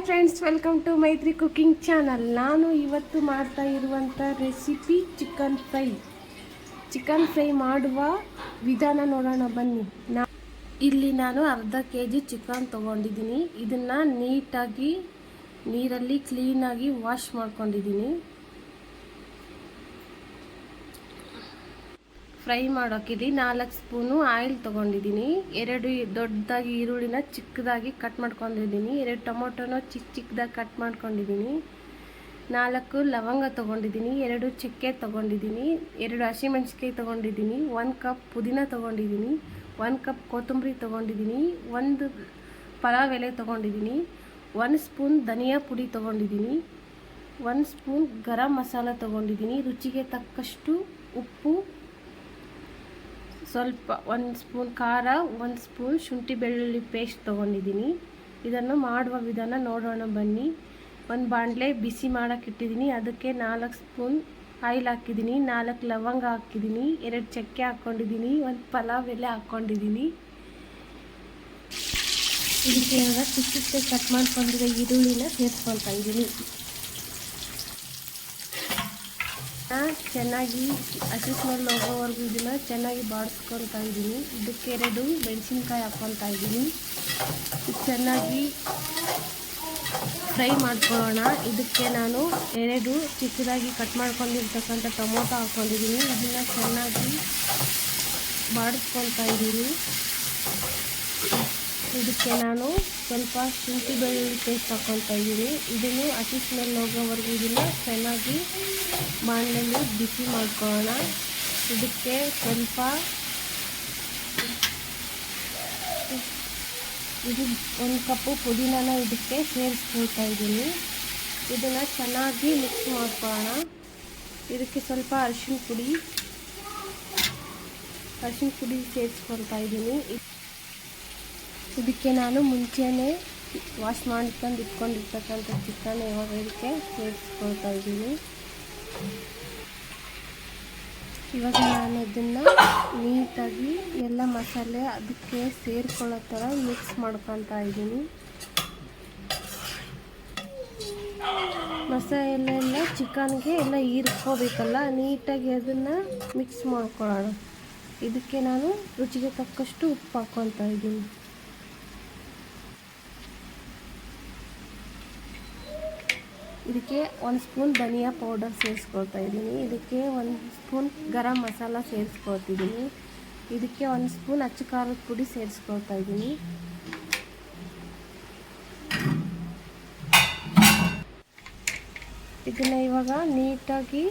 Friends, welcome to ಮೈತ್ರಿ cooking channel. ನಾನು ಇವತ್ತು ಮಾಡ್ತಾ ಇರುವಂಥ ರೆಸಿಪಿ ಚಿಕನ್ ಫ್ರೈ ಮಾಡುವ ವಿಧಾನ ನೋಡೋಣ ಬನ್ನಿ. ಇಲ್ಲಿ ನಾನು ಅರ್ಧ ಕೆಜಿ ಚಿಕನ್ ತೊಗೊಂಡಿದ್ದೀನಿ. ಇದನ್ನು ನೀಟಾಗಿ ನೀರಲ್ಲಿ ಕ್ಲೀನಾಗಿ ವಾಶ್ ಮಾಡ್ಕೊಂಡಿದ್ದೀನಿ. ಫ್ರೈ ಮಾಡೋಕ್ಕಿಲ್ಲಿ 4 ಸ್ಪೂನು ಆಯಿಲ್ ತೊಗೊಂಡಿದ್ದೀನಿ. 2 ದೊಡ್ಡದಾಗಿ ಈರುಳ್ಳಿನ ಚಿಕ್ಕದಾಗಿ ಕಟ್ ಮಾಡ್ಕೊಂಡಿದ್ದೀನಿ. 2 ಟೊಮೊಟೊನ ಚಿಕ್ಕದಾಗಿ ಕಟ್ ಮಾಡ್ಕೊಂಡಿದ್ದೀನಿ. 4 ಲವಂಗ ತೊಗೊಂಡಿದ್ದೀನಿ. 2 ಚಕ್ಕೆ ತೊಗೊಂಡಿದ್ದೀನಿ. 2 ಹಸಿಮೆಣಸಿಕಾಯಿ ತೊಗೊಂಡಿದ್ದೀನಿ. 1 ಕಪ್ ಪುದೀನ ತೊಗೊಂಡಿದ್ದೀನಿ. 1 ಕಪ್ ಕೊತ್ತಂಬರಿ ತೊಗೊಂಡಿದ್ದೀನಿ. 1 ಪಲಾವ್ ಎಲೆ ತೊಗೊಂಡಿದ್ದೀನಿ. 1 ಸ್ಪೂನ್ ಧನಿಯಾ ಪುಡಿ ತೊಗೊಂಡಿದ್ದೀನಿ. 1 ಸ್ಪೂನ್ ಗರಂ ಮಸಾಲ ತೊಗೊಂಡಿದ್ದೀನಿ. ರುಚಿಗೆ ತಕ್ಕಷ್ಟು ಉಪ್ಪು, ಸ್ವಲ್ಪ 1 ಸ್ಪೂನ್ ಖಾರ, 1 ಸ್ಪೂನ್ ಶುಂಠಿ ಬೆಳ್ಳುಳ್ಳಿ ಪೇಸ್ಟ್ ತೊಗೊಂಡಿದ್ದೀನಿ. ಇದನ್ನು ಮಾಡುವ ವಿಧಾನ ನೋಡೋಣ ಬನ್ನಿ. ಒಂದು ಬಾಣಲೆ ಬಿಸಿ ಮಾಡೋಕ್ಕೆ ಇಟ್ಟಿದ್ದೀನಿ. ಅದಕ್ಕೆ 4 ಸ್ಪೂನ್ ಆಯಿಲ್ ಹಾಕಿದ್ದೀನಿ. 4 ಲವಂಗ ಹಾಕಿದ್ದೀನಿ. 2 ಚಕ್ಕೆ ಹಾಕ್ಕೊಂಡಿದ್ದೀನಿ. 1 ಪಲಾವ್ ಎಲೆ ಹಾಕ್ಕೊಂಡಿದ್ದೀನಿ. ಇದಕ್ಕೆ ಇವಾಗ ಚಿಕ್ಕ ಕಟ್ ಮಾಡ್ಕೊಂಡಿರೋ ಈರುಳ್ಳಿನ ಸೇರಿಸ್ಕೊಳ್ತಾ ಇದ್ದೀನಿ. ಚೆನ್ನಾಗಿ ಹಸಿ ಸ್ಮೆಲ್ ಹೋಗೋವರೆಗೂ ಇದನ್ನು ಚೆನ್ನಾಗಿ ಬಾಡಿಸ್ಕೊಳ್ತಾ ಇದ್ದೀನಿ. ಇದಕ್ಕೆ 2 ಮೆಣಸಿನ್ಕಾಯಿ ಹಾಕ್ಕೊಳ್ತಾ ಇದ್ದೀನಿ. ಚೆನ್ನಾಗಿ ಫ್ರೈ ಮಾಡ್ಕೊಳ್ಳೋಣ. ಇದಕ್ಕೆ ನಾನು 2 ಚಿಕ್ಕದಾಗಿ ಕಟ್ ಮಾಡ್ಕೊಂಡಿರ್ತಕ್ಕಂಥ ಟೊಮೊಟೊ ಹಾಕ್ಕೊಂಡಿದ್ದೀನಿ. ಇದನ್ನು ಚೆನ್ನಾಗಿ ಬಾಡಿಸ್ಕೊಳ್ತಾ ಇದ್ದೀನಿ. ಇದಕ್ಕೆ ನಾನು ಸ್ವಲ್ಪ ಶುಂಠಿ ಬೆಳ್ಳುಳ್ಳಿ ಪೇಸ್ಟ್ ಹಾಕ್ಕೊಳ್ತಾ ಇದ್ದೀನಿ. ಇದನ್ನು ಹಸಿ ಸ್ಮೆಲ್ ಹೋಗೋವರೆಗೂ ಇದನ್ನು ಚೆನ್ನಾಗಿ ಬಾಣಲೆಯಲ್ಲಿ ಬಿಸಿ ಮಾಡ್ಕೊಳ್ಳೋಣ. ಇದಕ್ಕೆ ಸ್ವಲ್ಪ 1 ಕಪ್ಪು ಪುದೀನನ ಇದಕ್ಕೆ ಸೇರಿಸ್ಕೊಳ್ತಾ ಇದ್ದೀನಿ. ಇದನ್ನು ಚೆನ್ನಾಗಿ ಮಿಕ್ಸ್ ಮಾಡ್ಕೊಳ್ಳೋಣ. ಇದಕ್ಕೆ ಸ್ವಲ್ಪ ಅರಿಶಿನ ಪುಡಿ ಸೇರಿಸ್ಕೊಳ್ತಾ ಇದ್ದೀನಿ. ಇದಕ್ಕೆ ನಾನು ಮುಂಚೆನೇ ವಾಶ್ ಮಾಡ್ಕೊಂಡು ಇಟ್ಕೊಂಡಿರ್ತಕ್ಕಂಥ ಚಿಕನ್ ಇವಾಗ ಇದಕ್ಕೆ ಸೇರಿಸ್ಕೊಳ್ತಾ ಇದ್ದೀನಿ. ಇವಾಗ ನಾನು ಇದನ್ನು ನೀಟಾಗಿ ಎಲ್ಲ ಮಸಾಲೆ ಅದಕ್ಕೆ ಸೇರಿಕೊಳ್ಳೋ ಥರ ಮಿಕ್ಸ್ ಮಾಡ್ಕೊತಾ ಇದ್ದೀನಿ. ಮಸಾಲೆ ಎಲ್ಲ ಚಿಕನ್ಗೆ ಎಲ್ಲ ಹೀರ್ಕೋಬೇಕಲ್ಲ, ನೀಟಾಗಿ ಅದನ್ನು ಮಿಕ್ಸ್ ಮಾಡ್ಕೊಳ್ಳೋಣ. ಇದಕ್ಕೆ ನಾನು ರುಚಿಗೆ ತಕ್ಕಷ್ಟು ಉಪ್ಪು ಹಾಕ್ಕೊತಾ ಇದ್ದೀನಿ. ಇದಕ್ಕೆ 1 ಸ್ಪೂನ್ ಧನಿಯಾ ಪೌಡರ್ ಸೇರಿಸ್ಕೊಳ್ತಾ ಇದ್ದೀನಿ. ಇದಕ್ಕೆ 1 ಸ್ಪೂನ್ ಗರಂ ಮಸಾಲ ಸೇರಿಸ್ಕೊಳ್ತಿದ್ದೀನಿ. ಇದಕ್ಕೆ 1 ಸ್ಪೂನ್ ಅಚ್ಚ ಖಾರದ ಪುಡಿ ಸೇರಿಸ್ಕೊಳ್ತಾ ಇದ್ದೀನಿ. ಇದನ್ನು ಇವಾಗ ನೀಟಾಗಿ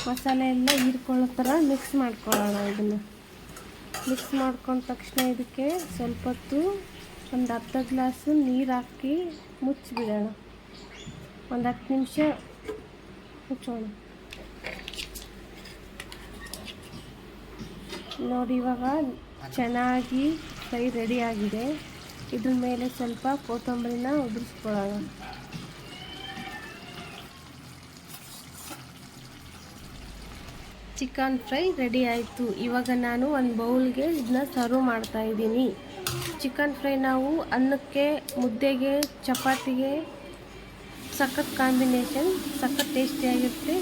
ಮಸಾಲೆ ಎಲ್ಲ ಹೀರ್ಕೊಳ್ಳೋ ಥರ ಮಿಕ್ಸ್ ಮಾಡ್ಕೊಳ್ಳೋಣ. ಇದನ್ನು ಮಿಕ್ಸ್ ಮಾಡ್ಕೊಂಡ ತಕ್ಷಣ ಇದಕ್ಕೆ ಸ್ವಲ್ಪ ಹೊತ್ತು ಒಂದು ಅರ್ಧ ಗ್ಲಾಸು ನೀರು ಹಾಕಿ ಮುಚ್ಚಿಬಿಡೋಣ. ಒಂದು 10 ನಿಮಿಷ ಮುಚ್ಚೋಣ. ನೋಡಿ, ಇವಾಗ ಚೆನ್ನಾಗಿ ಫ್ರೈ ರೆಡಿಯಾಗಿದೆ. ಇದ್ರ ಮೇಲೆ ಸ್ವಲ್ಪ ಕೊತ್ತಂಬರಿನ ಉದುರಿಸ್ಕೊಳ್ಳೋಣ. ಚಿಕನ್ ಫ್ರೈ ರೆಡಿ ಆಯಿತು. ಇವಾಗ ನಾನು ಒಂದು ಬೌಲ್ಗೆ ಇದನ್ನ ಸರ್ವ್ ಮಾಡ್ತಾ ಇದ್ದೀನಿ. ಚಿಕನ್ ಫ್ರೈ ನಾವು ಅನ್ನಕ್ಕೆ, ಮುದ್ದೆಗೆ, ಚಪಾತಿಗೆ ಸಖತ್ ಕಾಂಬಿನೇಷನ್, ಸಖತ್ ಟೇಸ್ಟಿಯಾಗಿರುತ್ತೆ.